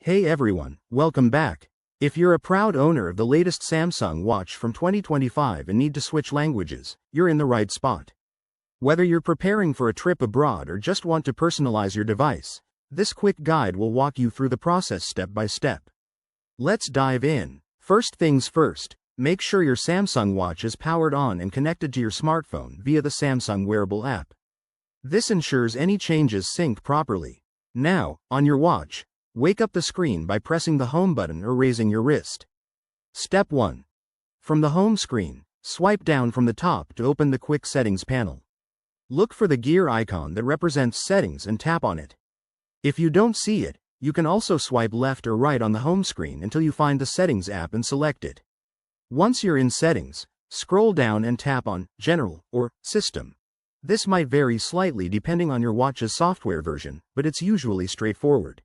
Hey everyone, welcome back. If you're a proud owner of the latest Samsung watch from 2025 and need to switch languages, you're in the right spot. Whether you're preparing for a trip abroad or just want to personalize your device, this quick guide will walk you through the process step by step. Let's dive in. First things first, make sure your Samsung watch is powered on and connected to your smartphone via the Samsung Wearable app. This ensures any changes sync properly. Now, on your watch, wake up the screen by pressing the home button or raising your wrist. Step 1. From the home screen, swipe down from the top to open the quick settings panel. Look for the gear icon that represents settings and tap on it. If you don't see it, you can also swipe left or right on the home screen until you find the settings app and select it. Once you're in settings, scroll down and tap on General or System. This might vary slightly depending on your watch's software version, but it's usually straightforward.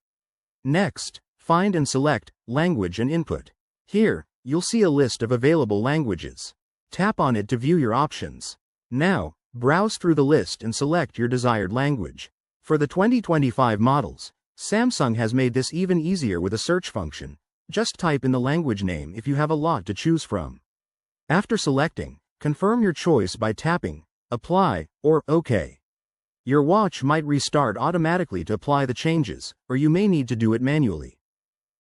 Next, find and select Language and Input. Here, you'll see a list of available languages. Tap on it to view your options. Now, browse through the list and select your desired language. For the 2025 models, Samsung has made this even easier with a search function. Just type in the language name if you have a lot to choose from. After selecting, confirm your choice by tapping Apply or OK. Your watch might restart automatically to apply the changes, or you may need to do it manually.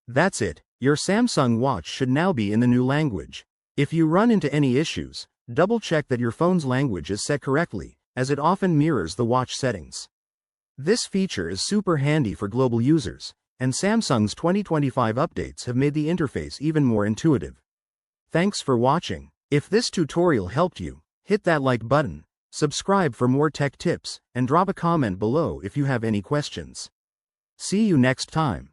That's it, your Samsung watch should now be in the new language. If you run into any issues, double-check that your phone's language is set correctly, as it often mirrors the watch settings. This feature is super handy for global users, and Samsung's 2025 updates have made the interface even more intuitive. Thanks for watching. If this tutorial helped you, hit that like button. Subscribe for more tech tips, and drop a comment below if you have any questions. See you next time.